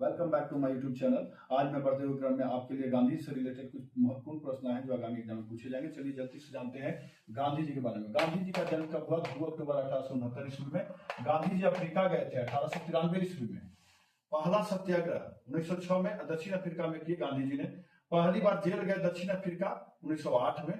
Welcome back to my YouTube channel. आज मैं बढ़ते हुए क्रम में आपके लिए गांधी से रिलेटेड कुछ महत्वपूर्ण प्रश्न हैं जो आगामी एग्जाम में पूछे जाएंगे। चलिए जल्दी से जानते हैं गांधी जी के बारे में। गांधी जी का जन्म कब हुआ? 2 अक्टूबर 1869 ईस्वी में। गांधी जी अफ्रीका गए थे 1893 ईस्वी में। पहला सत्याग्रह 1906 में दक्षिण अफ्रीका में किए गांधी जी ने। पहली बार जेल गए दक्षिण अफ्रीका 1908 में।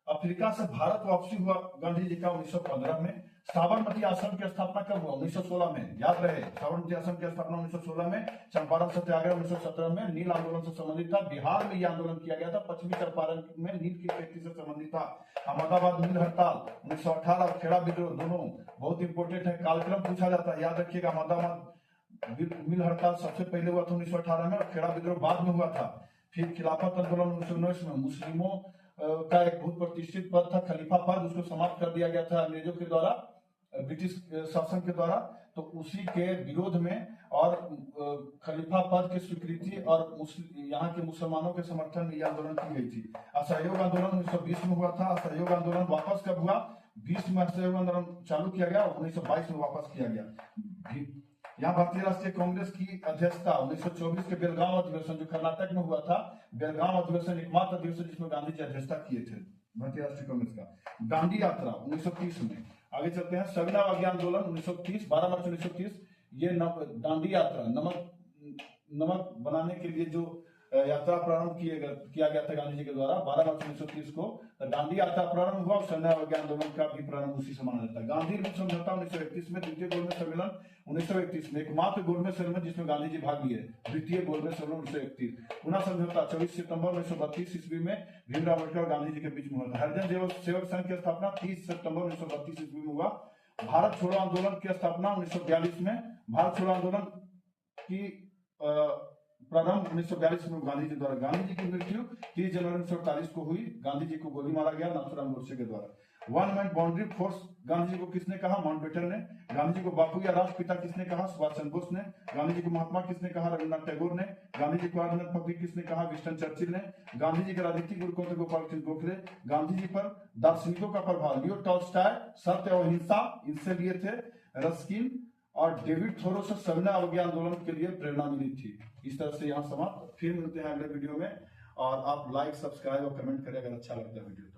अफ्रीका से भारत वापसी हुआ गांधी जी का 1915 में। साबरमती आश्रम की स्थापना कब हुआ? 1916 में। याद रहे, साबरमती आश्रम की स्थापना 1916 में। चंपारण सत्याग्रह 1917 में नील आंदोलन से संबंधित था। बिहार में यह आंदोलन किया गया था। पश्चिमी चंपारण में नील की खेती से संबंधित था। अहमदाबाद मिल हड़ताल 1918 और खेड़ा विद्रोह दोनों बहुत इंपोर्टेंट है। कालक्रम पूछा जाता है, याद रखिएगा। अहमदाबाद मिल हड़ताल सबसे पहले हुआ था 1918 में और खेड़ा विद्रोह बाद में हुआ था। फिर खिलाफत आंदोलन 1919 में मुस्लिमों का एक बहुत प्रतिष्ठित पद था खलीफा पद, उसको समाप्त कर दिया गया था अंग्रेजों के द्वारा, ब्रिटिश शासन के द्वारा। तो उसी के विरोध में और खलीफा पद की स्वीकृति और यहाँ के मुसलमानों के समर्थन में यह आंदोलन की गई थी। असहयोग आंदोलन 1920 में हुआ था। असहयोग आंदोलन वापस कब हुआ? 20 में असहयोग आंदोलन चालू किया गया और 1922 में वापस किया गया। यहाँ भारतीय राष्ट्रीय कांग्रेस की अध्यक्षता 1924 के बेलगांव अधिवेशन जो कर्नाटक में हुआ था, बेलगांव अधिवेशन एकमात्र अधिवेशन जिसमें गांधी जी अध्यक्षता किए थे भारतीय राष्ट्रीय कांग्रेस का। दांडी यात्रा 1930 में। आगे चलते हैं। सविनय अवज्ञा आंदोलन 1930, 12 मार्च 1930। ये दांडी यात्रा नमक बनाने के लिए जो यात्रा प्रारंभ किया गया था गांधी जी के द्वारा 12 मार्च 1930 को। दांडी यात्रा प्रारंभ हुआ और सविनय अवज्ञा आंदोलन का भी प्रारंभ उसी से माना जाता है। गांधी मिल समझौता 1931 में। द्वितीय गोलमेज सम्मेलन 1931 में। एकमात्र गोलमेज सम्मेलन जिसमें गांधी जी भाग लिए, द्वितीय गोलमेज सम्मेलन 1931। पुनः समझौता 24 सितंबर 1932 ईस्वी में भीमराव अम्बेडकर और गांधी जी के बीच में हुआ था। हरिजन सेवक संघ की स्थापना 30 सितंबर 1932 ईस्वी में हुआ। भारत छोड़ो आंदोलन की स्थापना 1942 में। भारत छोड़ो आंदोलन की प्रारंभ 1942 में गांधी जी द्वारा। गांधी जी की मृत्यु 30 जनवरी 1948 को हुई। गांधी जी को गोली मारा गया नाथूराम गोडसे के द्वारा। One man boundary force Gandhi ji को किसने कहा? माउंटबेटन ने। गांधी जी को बापू या राष्ट्रपिता किसने कहा? सुभाष चंद्र बोस ने। गांधी जी को महात्मा किसने कहा? रविन्द्रनाथ टैगोर ने। गांधी जी को आनंद फकीर किसने कहा? विंस्टन चर्चिल ने। गांधी जी के राजनीतिक गुरु कौन थे? गोपाल कृष्ण गोखले। गांधी जी पर दार्शनिकों का प्रभाव लियो टॉल्स्टॉय, सत्य और अहिंसा, इनसे लिए थे। रस्किन और डेविड थोरो से सविनय अवज्ञा आंदोलन के लिए प्रेरणा मिली थी। इस तरह से यहाँ समाप्त। फिर मिलते हैं अगले वीडियो में और आप लाइक, सब्सक्राइब और कमेंट करें अगर अच्छा लगता है वीडियो।